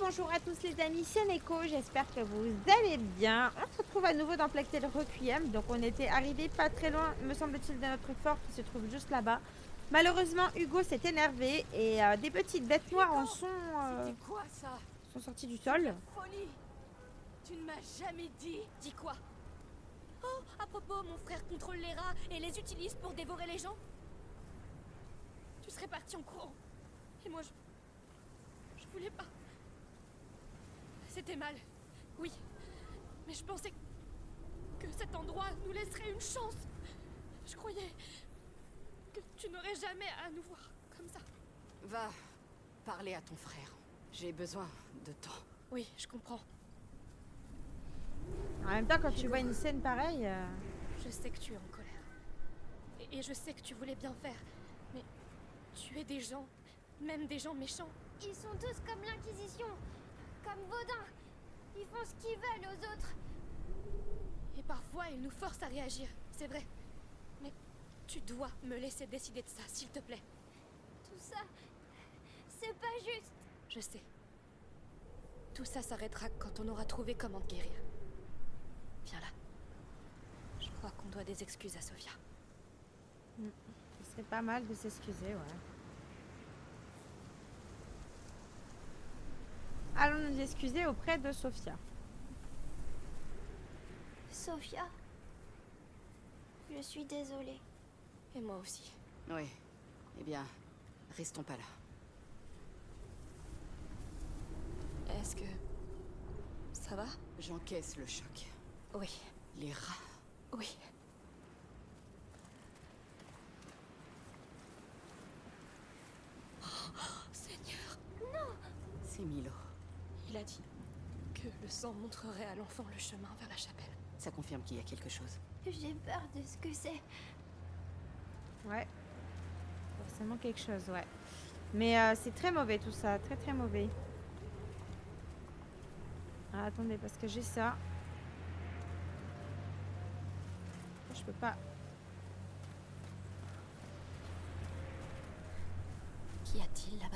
bonjour à tous les amis, c'est Neko, j'espère que vous allez bien. On se retrouve à nouveau dans Plague Tale Requiem, donc on était arrivé pas très loin, me semble-t-il, de notre fort qui se trouve juste là-bas. Malheureusement, Hugo s'est énervé et des petites bêtes noires en C'était quoi ça? sont sorties du C'est de la sol. folie. Tu ne m'as jamais dit. Dis quoi? Oh, à propos, mon frère contrôle les rats et les utilise pour dévorer les gens. Tu serais parti en courant. Et moi, je voulais pas. C'était mal, oui. Mais je pensais que cet endroit nous laisserait une chance. Je croyais que tu n'aurais jamais à nous voir comme ça. Va parler à ton frère. J'ai besoin de temps. Oui, je comprends. En même temps, quand tu vois une scène pareille... Je sais que tu es en colère. Et je sais que tu voulais bien faire. Mais tuer des gens, même des gens méchants. Ils sont tous comme l'Inquisition, comme Vaudin. Ils font ce qu'ils veulent aux autres. Et parfois, ils nous forcent à réagir, c'est vrai. Mais tu dois me laisser décider de ça, s'il te plaît. Tout ça, c'est pas juste. Je sais. Tout ça s'arrêtera quand on aura trouvé comment te guérir. Viens là. Je crois qu'on doit des excuses à Sophia. Ce serait pas mal de s'excuser, ouais. Allons nous excuser auprès de Sophia. Sophia, je suis désolée. Et moi aussi. Oui. Eh bien, restons pas là. Est-ce que... ça va? J'encaisse le choc. Oui. Les rats. Oui. Oh, Seigneur! C'est Milo. Il a dit que le sang montrerait à l'enfant le chemin vers la chapelle. Ça confirme qu'il y a quelque chose. J'ai peur de ce que c'est. Ouais. Forcément quelque chose, ouais. Mais c'est très mauvais tout ça, très très mauvais. Ah, attendez, parce que j'ai ça. Je peux pas. Qu'y a-t-il là-bas?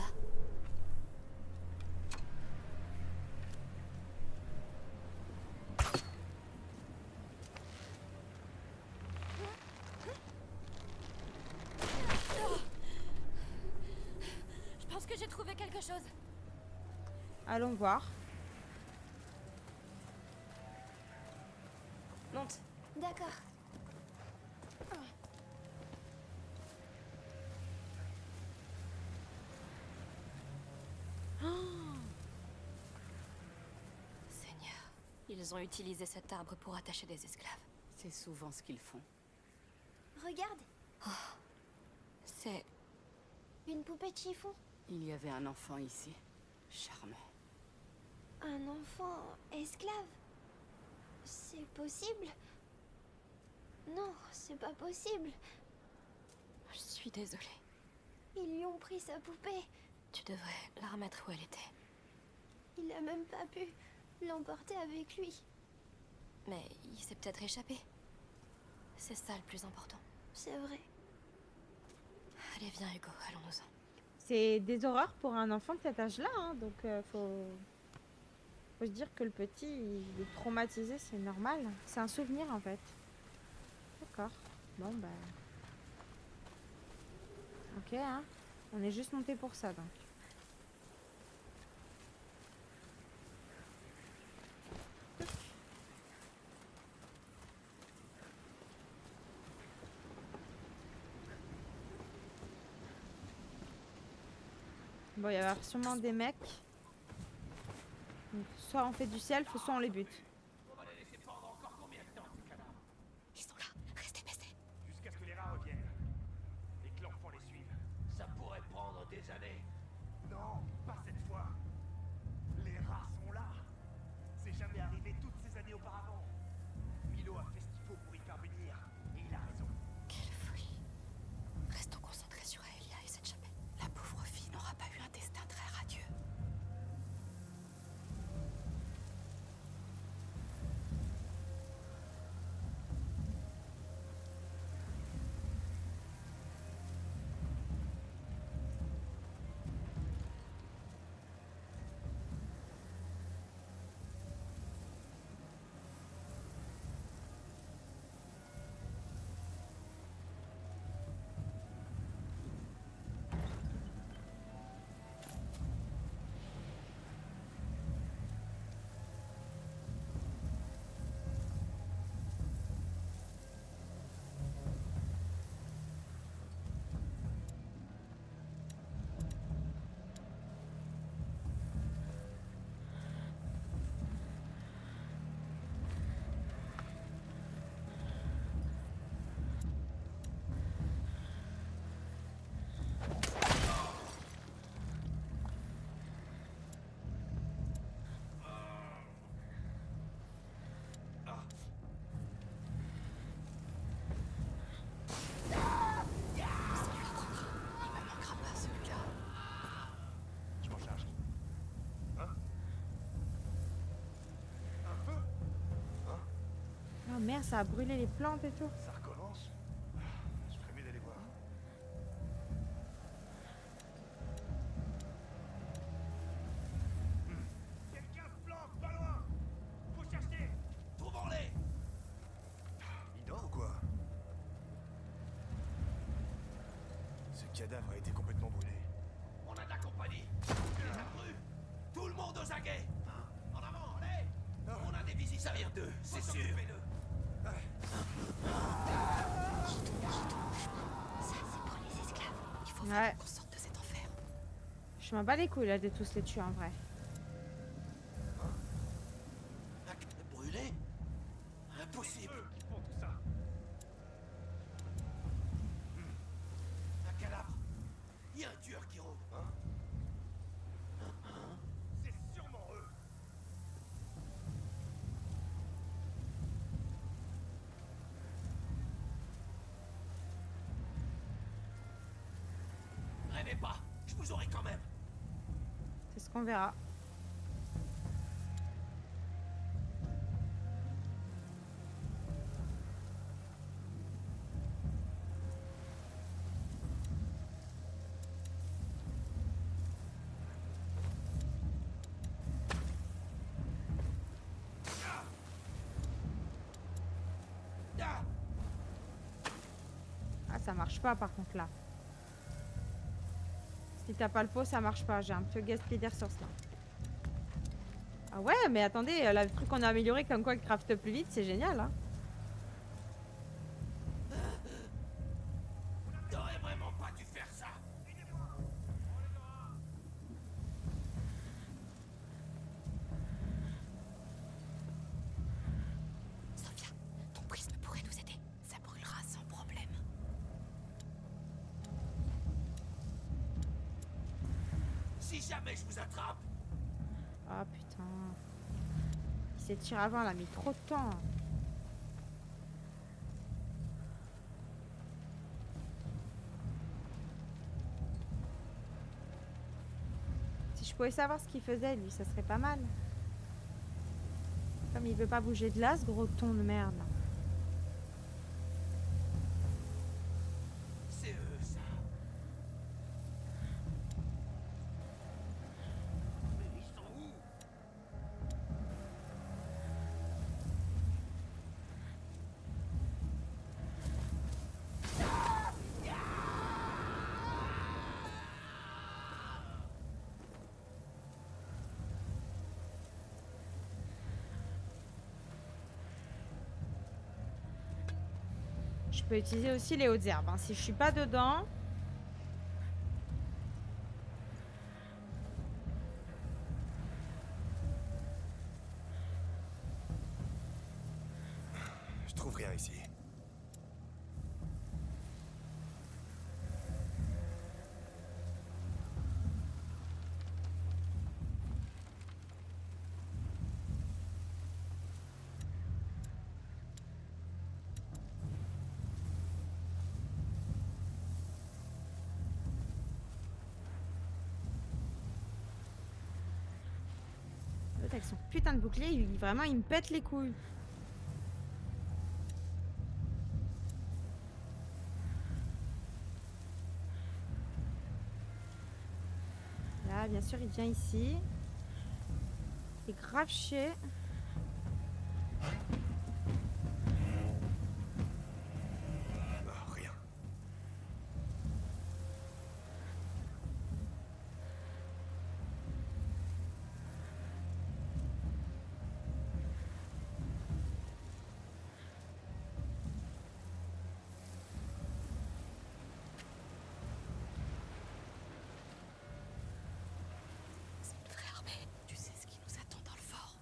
Je pense que j'ai trouvé quelque chose. Allons voir. Monte. D'accord. Seigneur, ils ont utilisé cet arbre pour attacher des esclaves. C'est souvent ce qu'ils font. Regarde, C'est... une poupée de chiffon. Il y avait un enfant ici. Charmant. Un enfant esclave. C'est possible? Non, c'est pas possible. Je suis désolée. Ils lui ont pris sa poupée. Tu devrais la remettre où elle était. Il a même pas pu l'emporter avec lui. Mais il s'est peut-être échappé. C'est ça le plus important. C'est vrai. Allez, viens Hugo, allons-nous-en. C'est des horreurs pour un enfant de cet âge-là, hein, donc faut se dire que le petit il est traumatisé, c'est normal. C'est un souvenir en fait. D'accord. Bon bah. Ok, hein. On est juste monté pour ça donc. Bon, il y avoir sûrement des mecs. Donc, soit on fait du self, soit on les bute. Ils sont là, restez baissés. Jusqu'à ce que les rats reviennent. Et que l'enfant les suive. Ça pourrait prendre des années. Non, pas cette fois. Les rats sont là. C'est jamais arrivé toutes ces années auparavant. Milo a fait ce qu'il faut pour y parvenir. Et il a raison. Quelle folie. Restons concentrés sur Aelia et cette chapelle. La pauvre fille n'aura pas eu un destin très radieux. merde, ça a brûlé les plantes et tout. Ça recommence. Je ferais mieux d'aller voir. Quelqu'un se planque, pas loin. Faut chercher. Trouvons-les! Il dort ou quoi? Ce cadavre a été complètement brûlé. On a de la compagnie. Les accrus. Tout le monde aux aguets. En avant, allez! On a des visites à venir d'eux, c'est sûr. Ça, c'est pour les esclaves. Il faut Ouais. vraiment qu'on sorte de cet enfer. Je m'en bats les couilles là de tous les tuer en vrai. Brûlé? Impossible. Eux qui font tout ça. Un cadavre. Il y a un tueur qui rôde. C'est sûrement eux. Rêvez pas, je vous aurai quand même. C'est ce qu'on verra. Ah, Ah, ça marche pas par contre là. Si t'as pas le pot, ça marche pas. J'ai un peu gaspillé des ressources là. Ah ouais, mais attendez, le truc qu'on a amélioré comme quoi il crafte plus vite, c'est génial hein. t'aurais vraiment pas dû faire ça. Sophia, ton prisme pourrait nous aider. Ça brûlera sans problème. Si jamais je vous attrape, Ah putain. Il s'est tiré avant, il a mis trop de temps. Si je pouvais savoir ce qu'il faisait lui, ça serait pas mal. Comme il veut pas bouger de là, ce gros ton de merde. c'est eux ça. Mais ils sont où? Je peux utiliser aussi les hautes herbes hein, si je suis pas dedans. Je trouve rien ici. L'autre avec son putain de bouclier, vraiment il me pète les couilles. Là, bien sûr, il vient ici. Il est grave chier. Ah, rien. C'est une vraie armée. Tu sais ce qui nous attend dans le fort.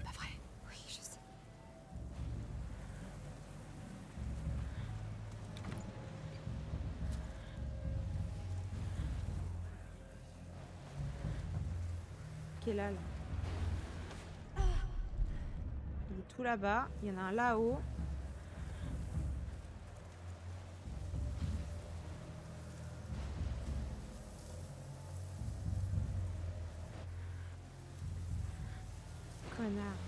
Pas vrai? Oui, je sais. Qui est là, là. Il est tout là-bas. Il y en a un là-haut. Connard.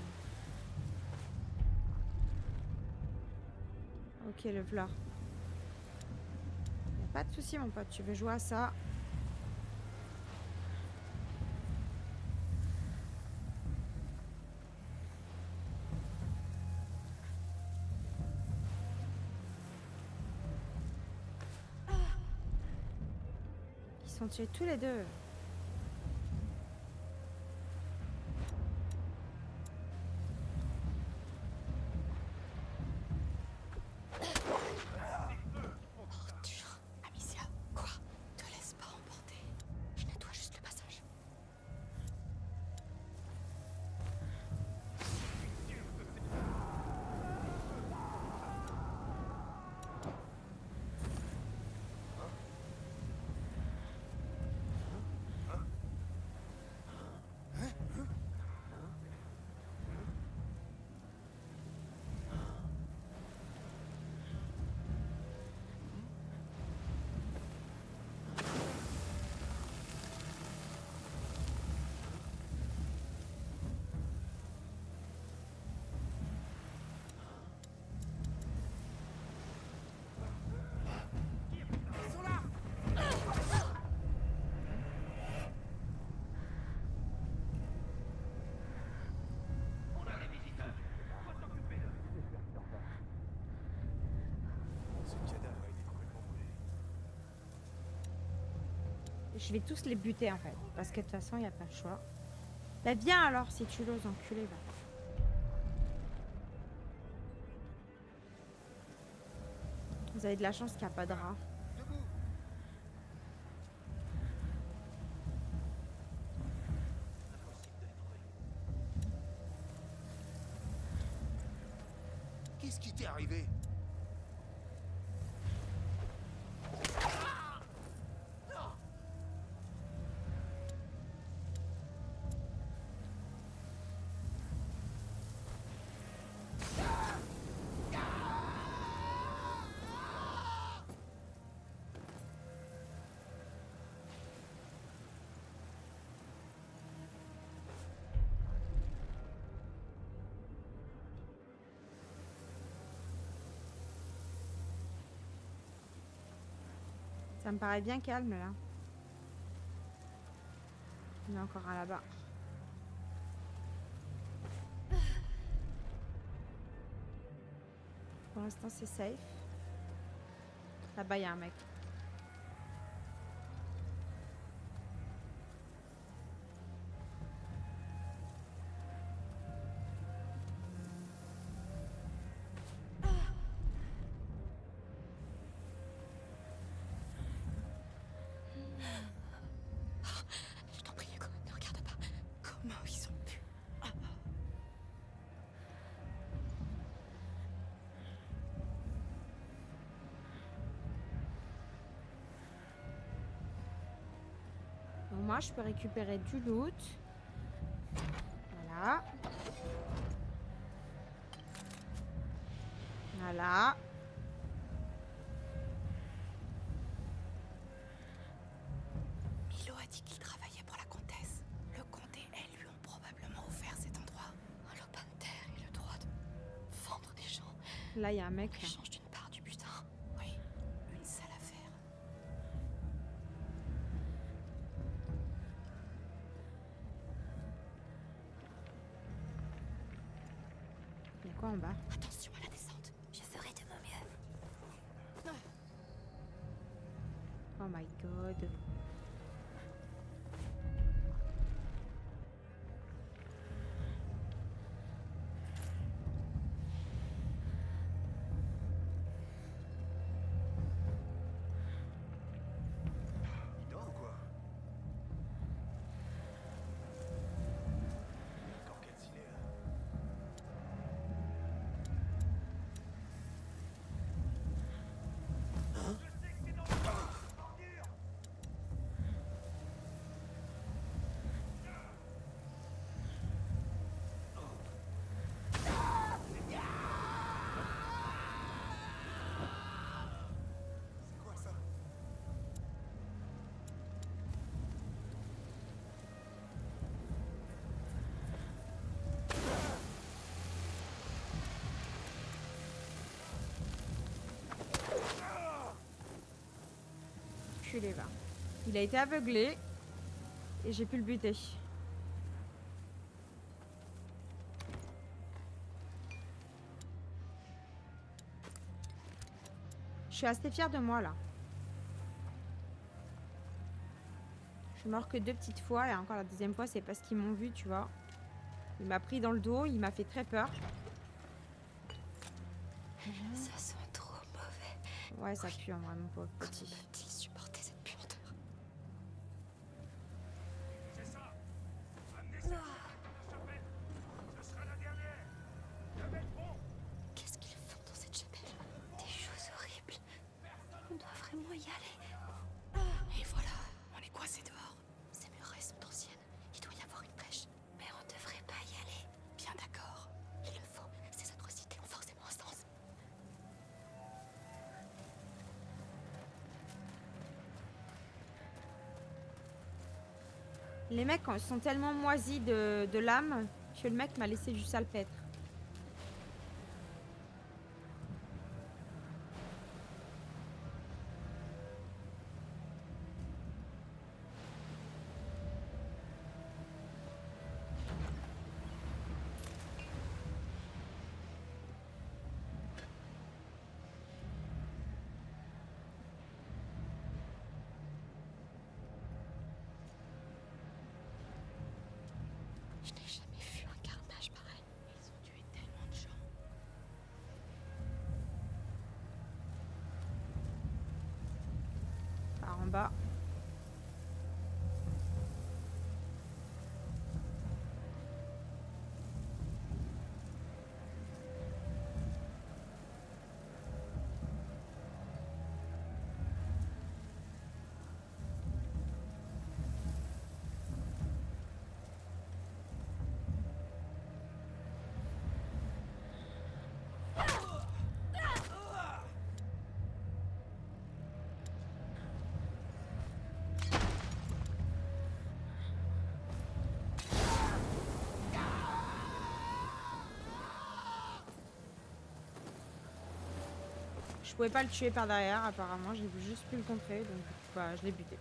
Ok, le v'là. Y a pas de souci, mon pote. Tu veux jouer à ça? Ils sont tués tous les deux. Ordure. Amicia, quoi? Te laisse pas emporter. Je nettoie juste le passage. On a des visiteurs. Faut s'occuper d'eux. Ce cadavre a été complètement brûlé. Je vais tous les buter en fait. Parce que de toute façon, il n'y a pas le choix. Bah viens alors si tu l'oses, enculé, va. Vous avez de la chance qu'il n'y a pas de rat. Debout. Impossible de les trouver. Qu'est-ce qui t'est arrivé? Ça me paraît bien calme là. Il y en a encore un là-bas. Pour l'instant, c'est safe. Là-bas, il y a un mec. Je t'en prie, Hugo, ne regarde pas. Comment ils ont pu? Donc moi, je peux récupérer du loot. Voilà. Voilà. Milo a dit qu'il travaillait pour la comtesse. Le comte et elle lui ont probablement offert cet endroit. Un lopin de terre et le droit de vendre des gens Là, il y a un mec. en échange d'une part du butin. Oui, une sale affaire. Il y a quoi en bas? Attention à la descente. Je ferai de mon mieux. Oh my god. Il dort ou quoi? Encore calciné là. Je sais que t'es dans le bordure. l'enculé va. Il a été aveuglé. Et j'ai pu le buter. Je suis assez fière de moi là. Je suis mort que 2 petites fois et encore la deuxième fois c'est parce qu'ils m'ont vu, tu vois. Il m'a pris dans le dos, il m'a fait très peur. Ça sent trop mauvais. Ouais, ça pue en vrai, mon pauvre Comment petit. peut-il supporter cette puanteur? C'est ça. Amenez cette chapelle. Ce sera la dernière. Le mettre bon. Qu'est-ce qu'ils font dans cette chapelle? Des choses horribles. On doit vraiment y aller. Et voilà, on est coincé dehors. Ces murailles sont anciennes. Il doit y avoir une brèche. Mais on devrait pas y aller. Bien d'accord. Il le faut. Ces atrocités ont forcément un sens. Les mecs sont tellement moisis de l'âme que le mec m'a laissé du salpêtre. Je n'ai jamais vu un carnage pareil. Ils ont tué tellement de gens. Par en bas. Je pouvais pas le tuer par derrière apparemment, j'ai juste pu le contrer, donc bah, je l'ai buté.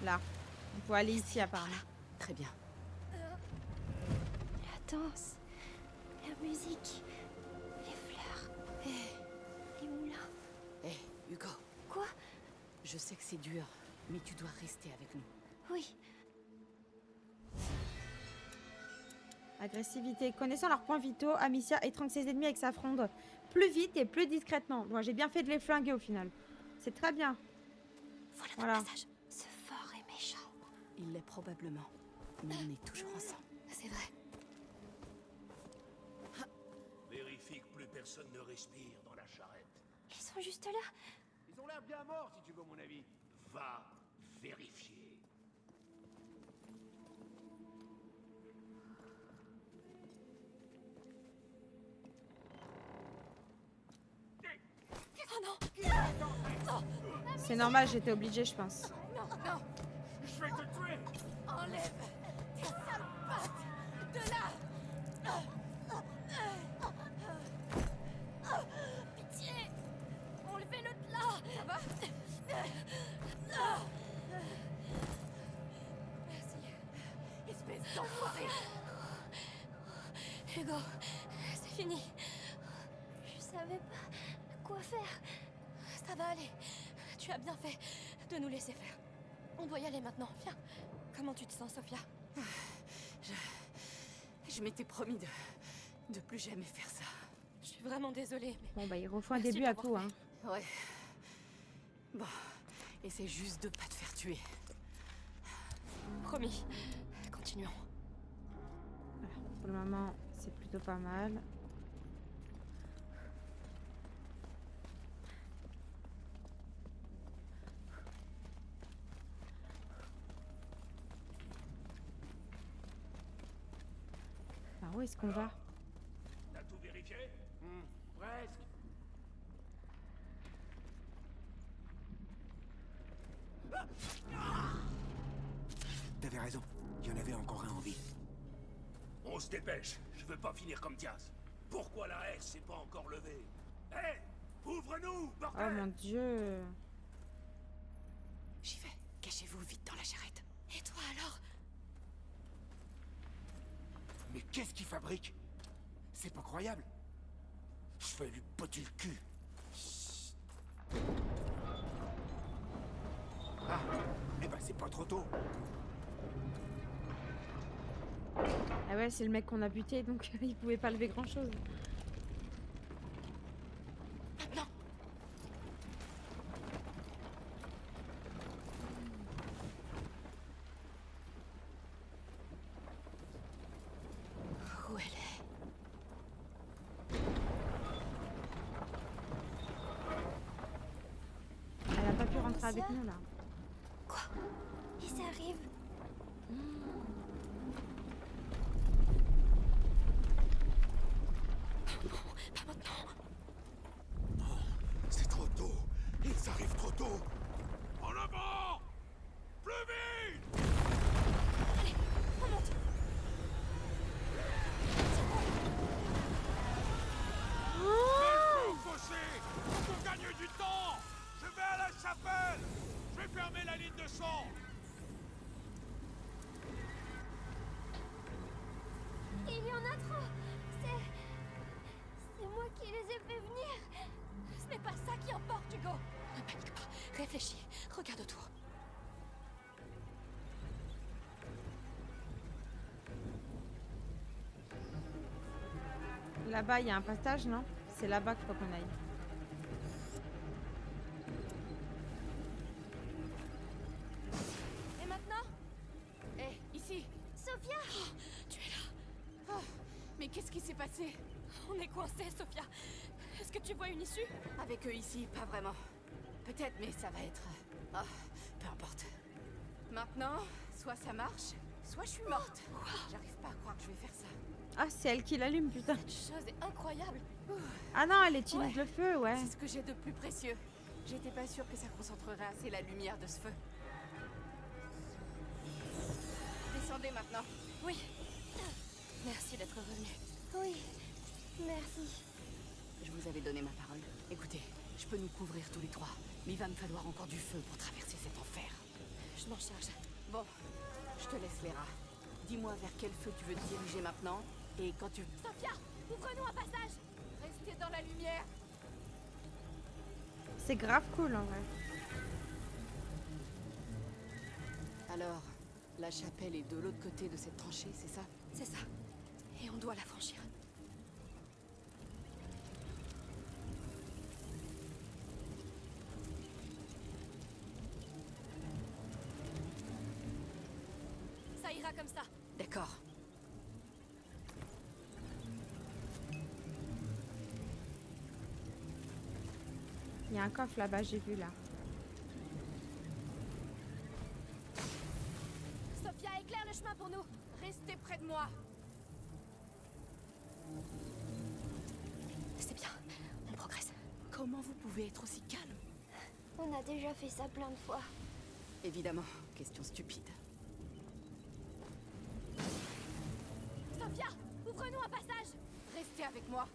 Là, on peut aller ici apparemment. Très bien. La danse, la musique, les fleurs, les moulins. Hé, Hugo. Quoi? Je sais que c'est dur, mais tu dois rester avec nous. Oui. Agressivité. Connaissant leurs points vitaux, Amicia étrangle ses ennemis avec sa fronde. Plus vite et plus discrètement. Moi, j'ai bien fait de les flinguer au final. C'est très bien. Voilà notre passage. Ce fort est méchant. Il l'est probablement. Mais on est toujours ensemble. C'est vrai. Vérifie que plus personne ne respire dans la charrette. Ils sont juste là. Ils ont l'air bien morts, si tu veux mon avis. Va vérifier. C'est normal, j'étais obligée, je pense. Je vais te tuer. Enlève tes sales pattes de là. Pitié. Enlevez-le de là. Ça va? Merci. Espèce d'enfoiré. Hugo, c'est fini. Je savais pas quoi faire. Ça va aller. Tu as bien fait de nous laisser faire. On doit y aller maintenant. Viens. Comment tu te sens, Sophia? Je m'étais promis de plus jamais faire ça. Je suis vraiment désolée, mais... Bon, bah, il refout un Merci début à d'avoir tout, fait. hein. Ouais. Bon. Essaie juste de pas te faire tuer. Promis. Continuons. Pour le moment, c'est plutôt pas mal. Par où est-ce qu'on va? T'as tout vérifié? Presque. T'avais raison, il y en avait encore un en vie. On se dépêche, je veux pas finir comme Diaz. Pourquoi la haie s'est pas encore levée? Hé, ouvre-nous, Oh bordel! mon dieu. J'y vais. Cachez-vous vite dans la charrette. Et toi alors? Mais qu'est-ce qu'il fabrique? C'est pas croyable. Je vais lui poter le cul. Ah, eh ben c'est pas trop tôt. Ah ouais, c'est le mec qu'on a buté, donc il pouvait pas lever grand chose. Maintenant. Où elle est? Elle a pas pu rentrer avec nous là. Quoi? Ils arrivent. Pas maintenant. Non, c'est trop tôt. Ils arrivent trop tôt. En avant! Plus vite! Allez, on monte. Fauché! On gagne du temps! Je vais à la chapelle! Je vais fermer la ligne de sang! Il y en a trop. C'est moi qui les ai fait venir. Ce n'est pas ça qui importe, Hugo. Ne panique pas. Réfléchis. Regarde autour. Là-bas, il y a un passage, non? C'est là-bas qu'il faut qu'on aille. Et maintenant? Hé, ici. Sophia! Tu es là. Oh, mais qu'est-ce qui s'est passé? On est coincés, Sophia. Est-ce que tu vois une issue? Avec eux ici, pas vraiment. Peut-être, mais ça va être... Ah, peu importe. Maintenant, soit ça marche, soit je suis morte. J'arrive pas à croire que je vais faire ça. Ah, c'est elle qui l'allume, putain. Cette chose est incroyable. Ouh, Ah non, elle utilise Ouais. le feu, ouais. c'est ce que j'ai de plus précieux. J'étais pas sûre que ça concentrerait assez la lumière de ce feu. Descendez maintenant. Oui. Merci d'être revenu. Oui, merci. Je vous avais donné ma parole. Écoutez, je peux nous couvrir tous les trois, mais il va me falloir encore du feu pour traverser cet enfer. Je m'en charge. Bon, je te laisse, Léra. Dis-moi vers quel feu tu veux te diriger maintenant, et quand tu... Sophia, ouvre-nous un passage. Restez dans la lumière. C'est grave cool en vrai. Alors, la chapelle est de l'autre côté de cette tranchée, c'est ça? C'est ça. Et on doit la franchir. Ça ira comme ça. D'accord. Il y a un coffre là-bas, j'ai vu là. Sophia, éclaire le chemin pour nous. Restez près de moi. C'est bien. On progresse. Comment vous pouvez être aussi calme? On a déjà fait ça plein de fois. Évidemment, question stupide. Sophia, ouvre-nous un passage. Restez avec moi.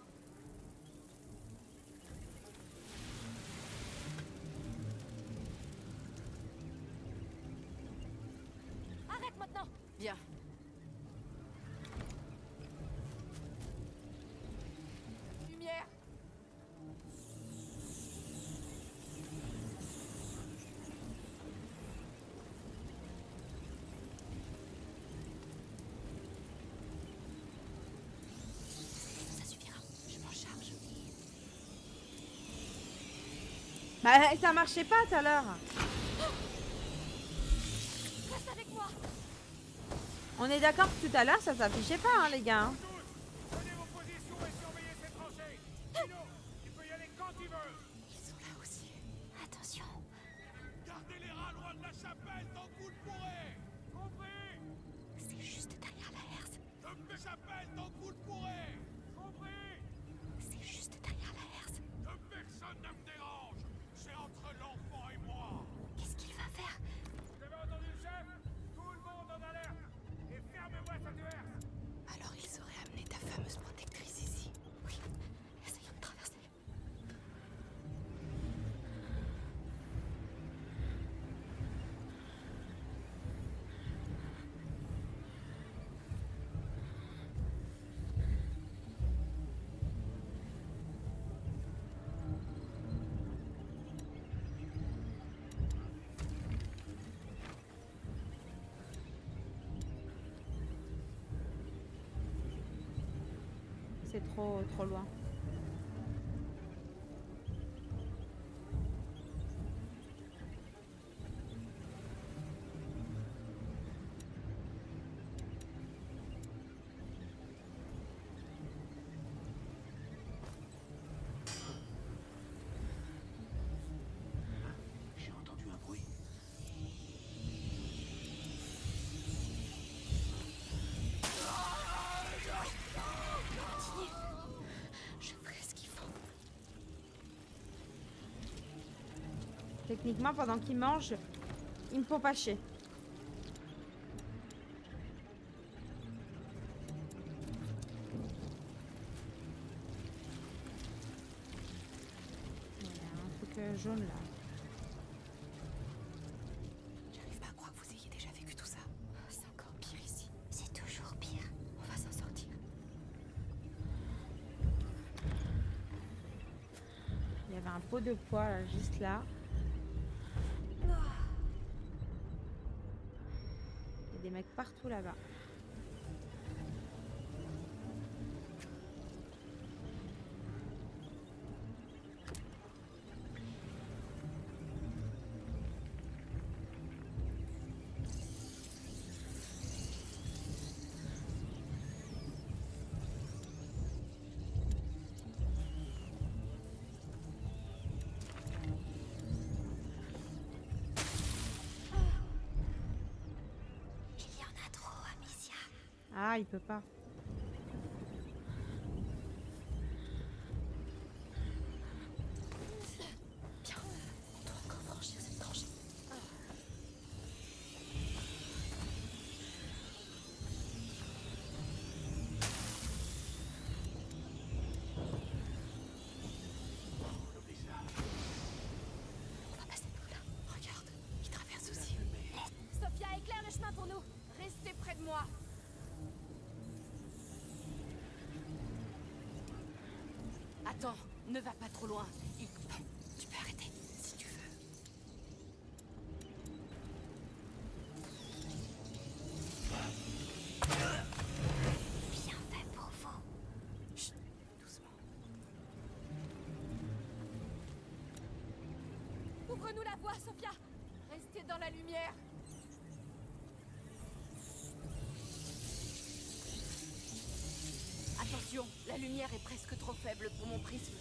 Arrête maintenant. Bien. Lumière. Ça suffira. Je m'en charge. Bah, ça marchait pas tout à l'heure. Reste avec moi. On est d'accord que tout à l'heure, ça s'affichait pas, hein, les gars. Tous, prenez vos positions et surveillez ces tranchées. Kino, tu peux y aller quand tu veux. Ils sont là aussi. Attention. Gardez les rats loin de la chapelle tant que vous le pourrez! Compris? C'est juste derrière la herse. De la chapelle tant que vous le pourrez! Compris? C'est juste derrière la herse. Que personne ne me dérange! C'est entre l'enfant et moi! Qu'est-ce qu'il va faire? C'est trop loin. J'ai entendu un bruit. Je ferai ce qu'il faut. Techniquement, pendant qu'ils mangent, ils me font pas chier. Il y a un truc jaune là. J'arrive pas à croire que vous ayez déjà vécu tout ça. C'est encore pire ici. C'est toujours pire. On va s'en sortir. Il y avait un pot de pois là, juste là. Il y a des mecs partout là-bas. Il y en a trop, Amicia. Ah, il peut pas. Bien, on doit encore franchir cette tranchée. On oublie ça. On va passer par là. Regarde, il traverse aussi. Sophia, éclaire le chemin pour nous. Restez près de moi. Attends, ne va pas trop loin. Bon, tu peux arrêter, si tu veux. Bien fait pour vous. Chut, doucement. Ouvre-nous la voie, Sophia. Restez dans la lumière. Attention, la lumière est presque trop faible pour mon prisme.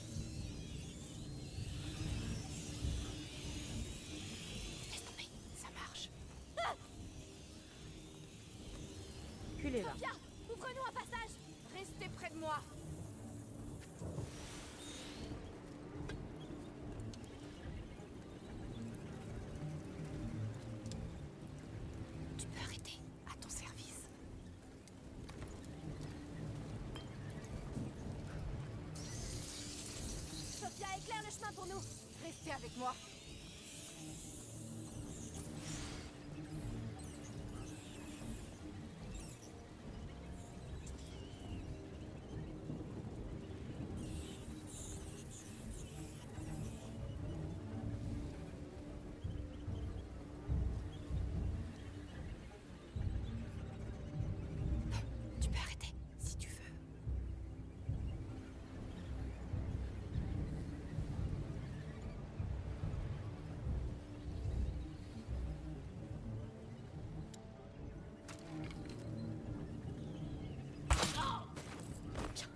Laisse tomber, ça marche. Culé là. Sophia, ouvre-nous un passage. Restez près de moi. Tu peux arrêter, à ton service. Sophia, éclaire le chemin pour nous. Restez avec moi. Tu peux arrêter, si tu veux. Bien,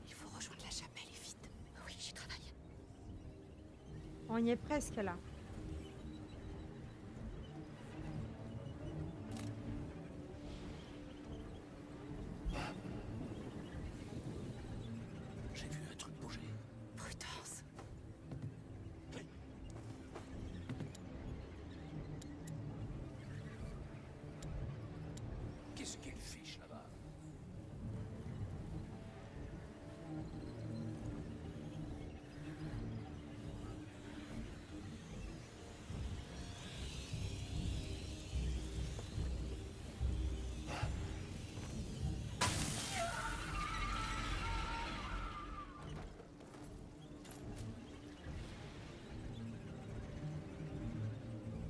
il faut rejoindre la chapelle et vite. Oui, j'y travaille. On y est presque là. J'ai vu un truc bouger. Prudence. Qu'est-ce qu'il fiche là-bas?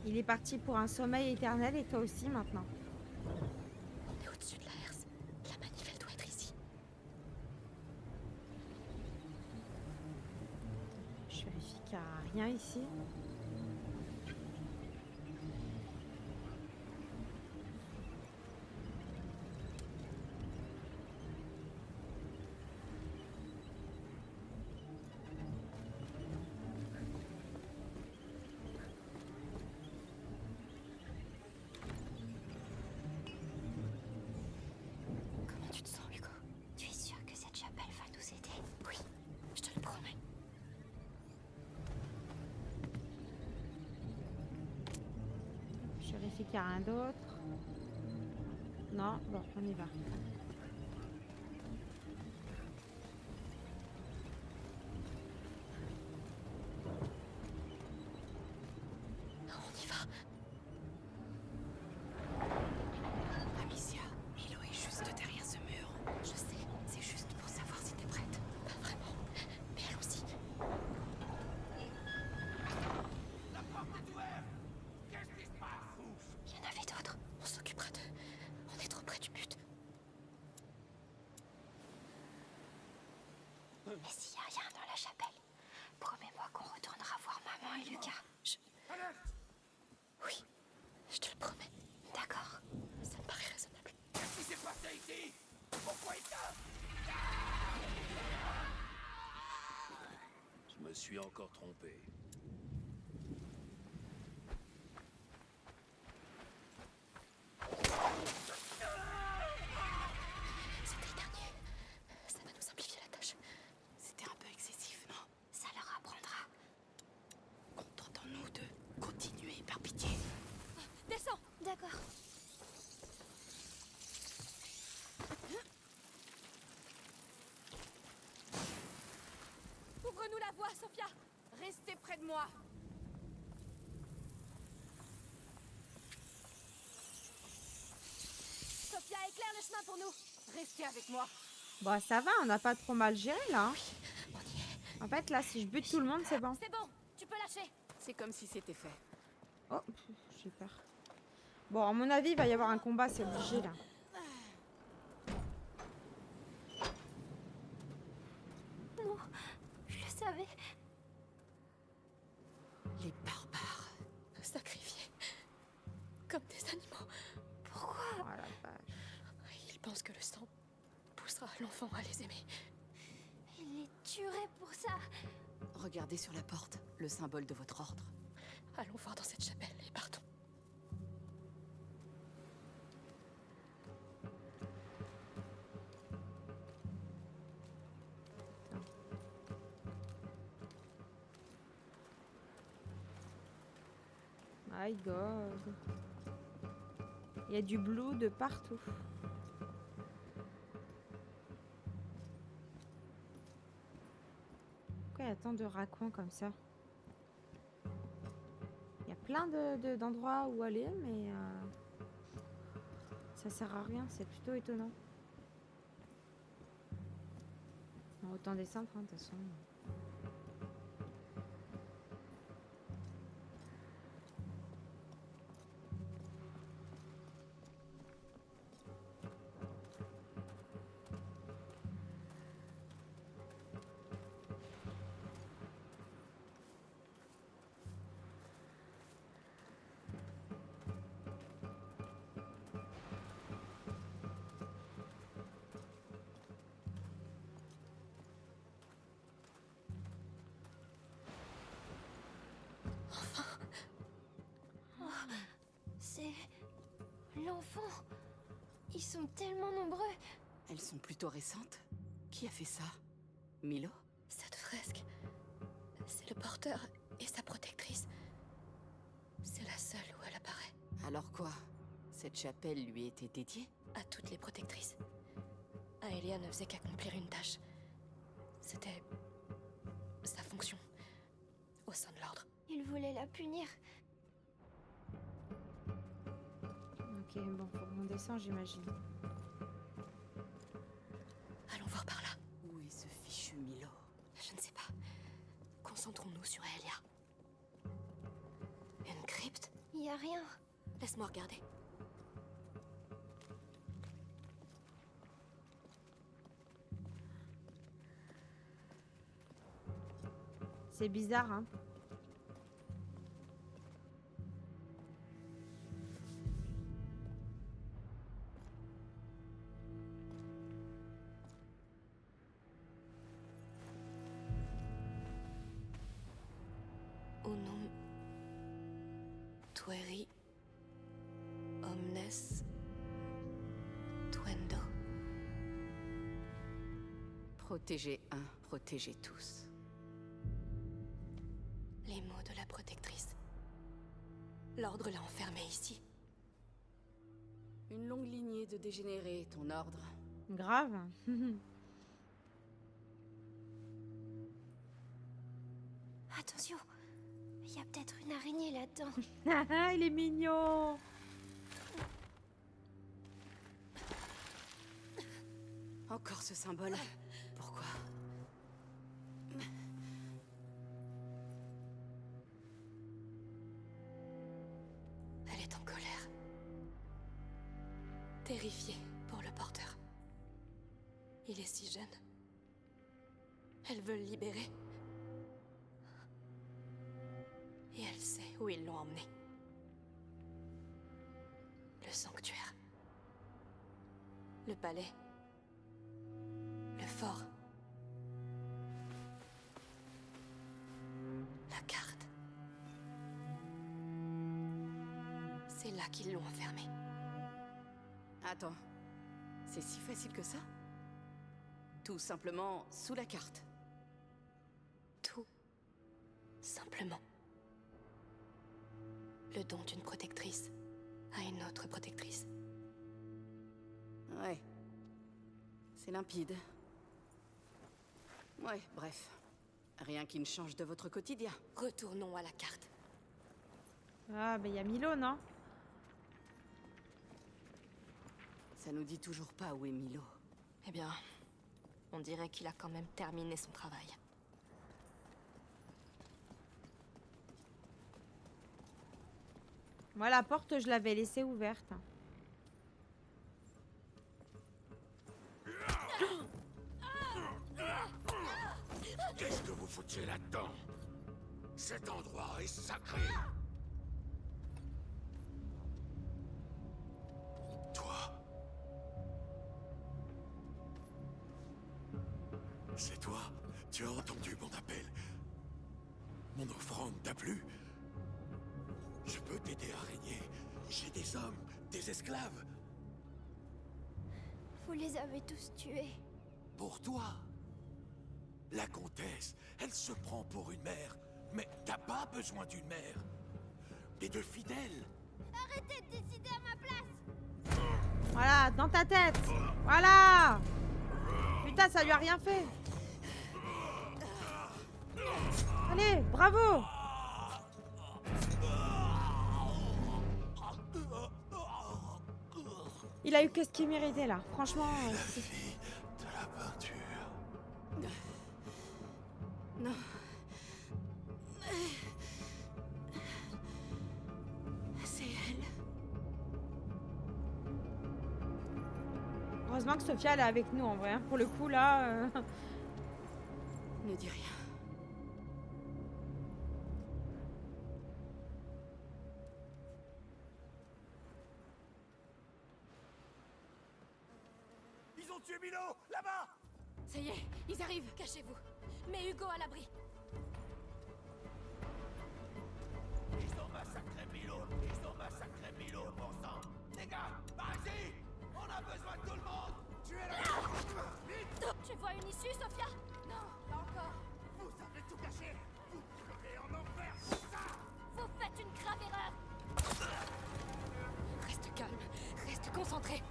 Il est parti pour un sommeil éternel et toi aussi maintenant. On est au-dessus de la herse. La manif, elle doit être ici. qu'il n'y a rien ici. Comment tu te sens, Hugo? Tu es sûr que cette chapelle va nous aider? Oui, je te le promets. Je vérifie qu'il n'y a rien d'autre. Non, bon, on y va. On y va. Amicia, Milo est juste derrière ce mur. Je sais, c'est juste pour savoir si t'es prête. Pas vraiment, mais allons-y. La porte est ouverte. Qu'est-ce qui se passe? Il y en avait d'autres. On s'occupera d'eux. On est trop près du but. Mais s'il y a rien dans la chapelle, promets-moi qu'on retournera voir maman et Lucas. Oui, je te le promets. D'accord, ça me paraît raisonnable. Qu'est-ce qui s'est passé ici? Pourquoi il t'a... Je me suis encore trompé. C'était le dernier. Ça va nous simplifier la tâche. C'était un peu excessif, non? Ça leur apprendra. Contentons-nous de continuer, par pitié. Descends. D'accord. Ouvre-nous la voie, Sophia. Restez près de moi. Sophia, éclaire le chemin pour nous. Restez avec moi. Bon, ça va, on n'a pas trop mal géré là. En fait, là, si je bute tout le monde, c'est bon. C'est bon, tu peux lâcher. C'est comme si c'était fait. Oh, j'ai peur. Bon, à mon avis, il va y avoir un combat, c'est obligé là. Non, je le savais. Les barbares, sacrifiés, comme des animaux. Pourquoi? Oh la vache. Ils pensent que le sang poussera l'enfant à les aimer. Il les tuerait pour ça. Regardez sur la porte, le symbole de votre ordre. Allons voir dans cette chapelle et partons. My God. Il y a du blue de partout. Pourquoi il y a tant de raccoins comme ça? Il y a plein d'endroits où aller, mais ça sert à rien, c'est plutôt étonnant. Bon, autant descendre, hein, de toute façon. C'est l'enfant. Ils sont tellement nombreux. Elles sont plutôt récentes. Qui a fait ça? Milo? Cette fresque, c'est le porteur et sa protectrice. C'est la seule où elle apparaît. Alors quoi? Cette chapelle lui était dédiée? À toutes les protectrices. Aelia ne faisait qu'accomplir une tâche. C'était sa fonction au sein de l'ordre. Ils voulaient la punir. Ok, bon, faut qu'on descend, j'imagine. Allons voir par là. Où est ce fichu Milo? Je ne sais pas. Concentrons-nous sur Aelia. Une crypte? Il y a rien. Laisse-moi regarder. C'est bizarre, hein. Unum tueri omnes tuendo. Protéger un, protéger tous. Les mots de la protectrice. L'ordre l'a enfermée ici. Une longue lignée de dégénérés, ton ordre. Grave. Attention, il y a peut-être une araignée là-dedans. Il est mignon. Encore ce symbole. Pourquoi? Elle est en colère. Terrifiée pour le porteur. Il est si jeune. Elle veut le libérer. Et elle sait où ils l'ont emmené. Le sanctuaire. Le palais. Le fort. La carte. C'est là qu'ils l'ont enfermée. Attends, c'est si facile que ça? Tout simplement sous la carte. Tout simplement. Le don d'une protectrice à une autre protectrice. Ouais. C'est limpide. Ouais, bref. Rien qui ne change de votre quotidien. Retournons à la carte. Ah, bah il y a Milo, non? Ça nous dit toujours pas où est Milo. Eh bien, on dirait qu'il a quand même terminé son travail. Moi, la porte, je l'avais laissée ouverte. Qu'est-ce que vous foutiez là-dedans? Cet endroit est sacré. Toi? C'est toi? Tu as entendu mon appel? Mon offrande t'a plu? Je peux t'aider à régner. J'ai des hommes, des esclaves. Vous les avez tous tués. Pour toi. La comtesse, elle se prend pour une mère. Mais t'as pas besoin d'une mère. Et de fidèles. Arrêtez de décider à ma place. Voilà, dans ta tête. Voilà. Putain, ça lui a rien fait. Allez, bravo. Il a eu que ce qu'il méritait là. Franchement. La fille de la peinture. Non. C'est elle. Heureusement que Sophia elle est avec nous en vrai. Hein. Pour le coup là. Ne dis rien. Ils ont tué Milo, là-bas. Ça y est, ils arrivent. Cachez-vous. Mets Hugo à l'abri. Ils ont massacré Milo. Ils ont massacré Milo, bon sang. Les gars, par ici. On a besoin de tout le monde. Tuez-le. Vite. Tu vois une issue, Sophia? Non, pas encore. Vous avez tout caché. Vous pleurez en enfer, c'est ça. Vous faites une grave erreur. Reste calme. Reste concentré.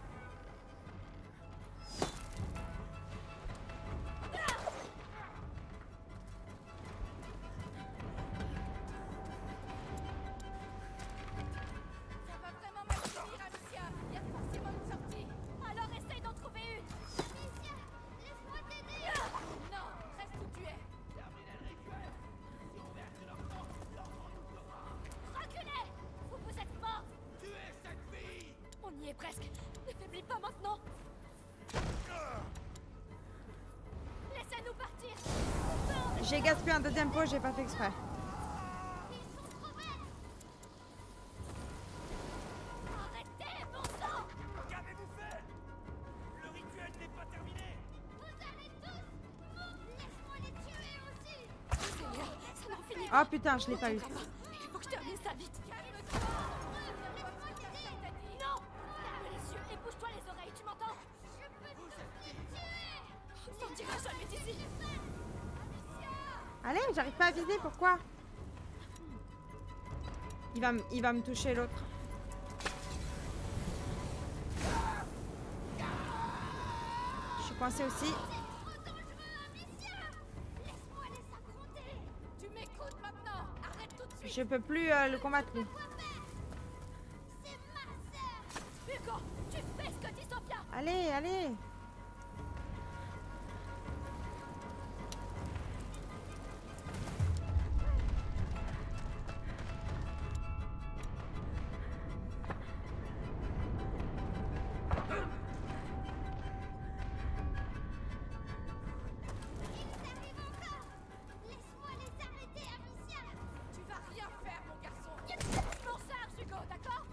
Ça va vraiment mal finir, Amicia. Il y a forcément une sortie. Alors essaye d'en trouver une. Amicia, laisse-moi t'aider. Non, reste où tu es. Terminez le rituel. Si on verse leur sang, l'enfant nous pleurera. Reculez. Vous êtes morts. Tuez cette fille. On y est presque. Ne J'ai gaspillé un deuxième pot, j'ai pas fait exprès. Arrêtez, bon sang! Qu'avez-vous fait? Le rituel n'est pas terminé. Vous allez tous mourir. Laisse-moi les tuer aussi. Seigneur, ça n'en finit Oh putain, je l'ai pas eu. Il faut que je termine ça vite. Laisse-moi t'aider. Non! Ferme les yeux et bouge-toi les oreilles, tu m'entends? Je peux tous les tuer. On sortira jamais d'ici. Allez, j'arrive pas à viser, pourquoi? Il va me toucher l'autre. Je suis coincée aussi. Laisse-moi les affronter. Tu m'écoutes maintenant? Arrête tout de suite! Je peux plus le combattre lui. C'est ma sœur. Hugo, tu fais ce que dit Sophia! Allez, allez. Ils arrivent encore. Laisse-moi les arrêter, Amicia. Tu vas rien faire, mon garçon! Je m'en charge, Hugo, d'accord?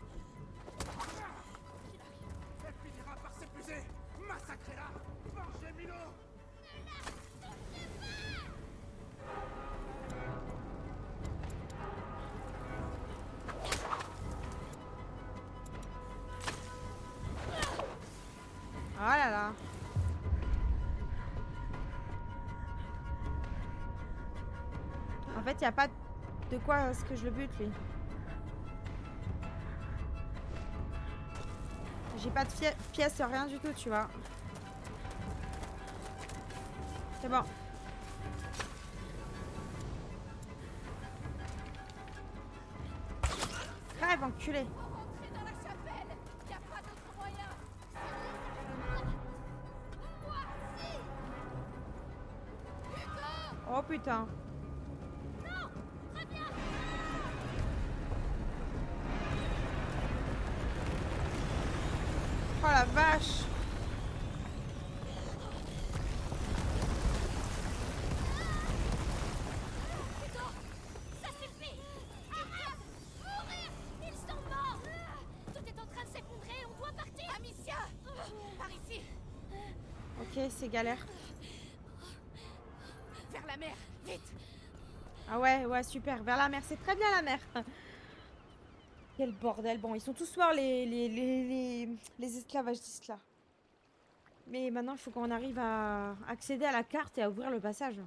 Elle finira par s'épuiser. Massacrez-la. Vengez Milo. Oh là là. En fait, il n'y a pas de quoi est-ce que je le bute lui. J'ai pas de pièces, rien du tout, tu vois. C'est bon. Crève, enculé. Entrez dans la chapelle! Y a pas d'autre moyen! Oh putain. Oh la vache. Ça suffit! Arrête! Mourir! Ils sont morts! Tout est en train de s'effondrer, on doit partir! Amicia! Par ici! Ok, c'est galère. Vers la mer! Vite! Ah ouais, ouais, super. Vers la mer, c'est très bien la mer. Quel bordel. Bon, ils sont tous morts, les esclavagistes là. Mais maintenant, il faut qu'on arrive à accéder à la carte et à ouvrir le passage.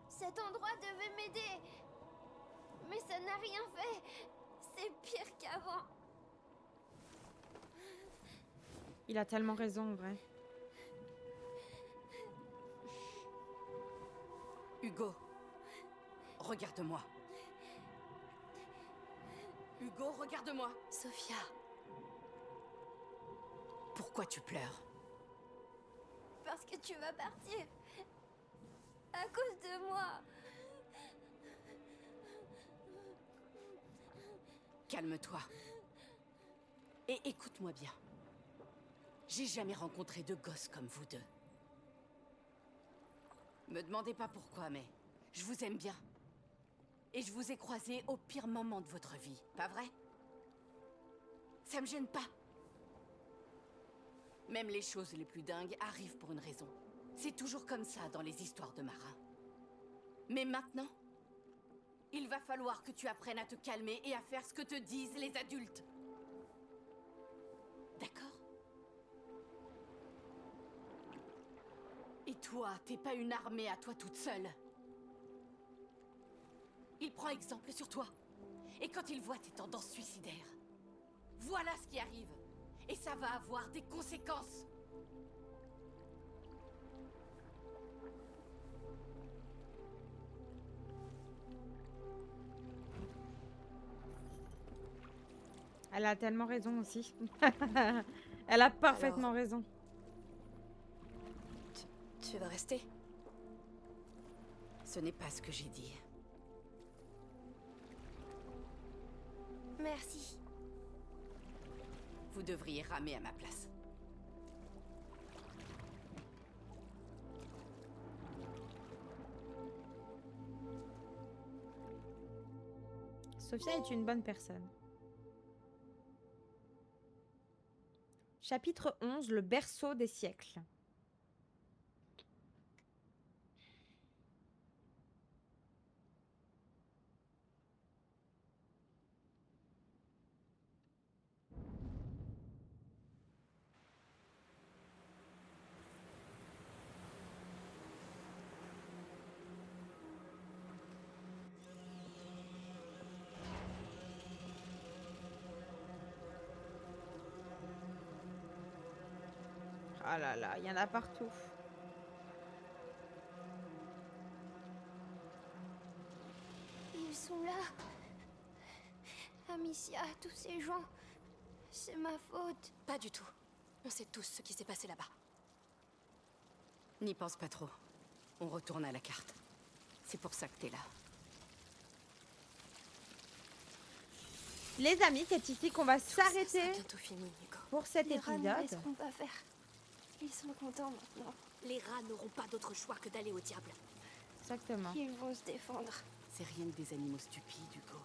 Cet endroit devait m'aider. Mais ça n'a rien fait. C'est pire qu'avant. Il a tellement raison, en vrai. Hugo, regarde-moi. Hugo, regarde-moi. Sophia, Pourquoi tu pleures? Parce que tu vas partir. À cause de moi. Calme-toi. Et écoute-moi bien. J'ai jamais rencontré de gosses comme vous deux. Me demandez pas pourquoi, mais je vous aime bien. Et je vous ai croisés au pire moment de votre vie, pas vrai? Ça me gêne pas. Même les choses les plus dingues arrivent pour une raison. C'est toujours comme ça dans les histoires de marins. Mais maintenant, il va falloir que tu apprennes à te calmer et à faire ce que te disent les adultes. D'accord? Et toi, t'es pas une armée à toi toute seule. Il prend exemple sur toi. Et quand il voit tes tendances suicidaires, voilà ce qui arrive. Et ça va avoir des conséquences. Elle a tellement raison aussi. Elle a parfaitement raison. tu vas rester? Ce n'est pas ce que j'ai dit. Merci. Vous devriez ramer à ma place. Sophia est une bonne personne. Chapitre 11, le berceau des siècles. Ah là là, il y en a partout. Ils sont là. Amicia, tous ces gens. C'est ma faute. Pas du tout. On sait tous ce qui s'est passé là-bas. N'y pense pas trop. On retourne à la carte. C'est pour ça que t'es là. Les amis, c'est ici qu'on va Tout ça sera s'arrêter bientôt fini, Hugo. pour cet Les rats ne épisode. laisseront pas faire. Ils sont contents maintenant. Les rats n'auront pas d'autre choix que d'aller au diable. Exactement. Ils vont se défendre. C'est rien que des animaux stupides, Hugo.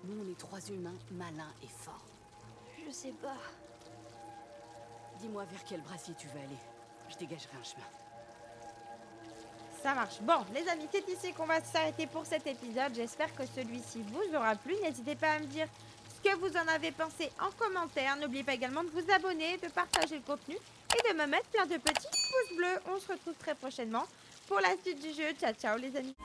Nous, on est 3 humains malins et forts. Je sais pas. Dis-moi vers quel brasier tu veux aller. Je dégagerai un chemin. Ça marche. Bon, les amis, c'est ici qu'on va s'arrêter pour cet épisode. J'espère que celui-ci vous aura plu. N'hésitez pas à me dire ce que vous en avez pensé en commentaire. N'oubliez pas également de vous abonner, de partager le contenu et de me mettre plein de petits pouces bleus. On se retrouve très prochainement pour la suite du jeu. Ciao, ciao les amis.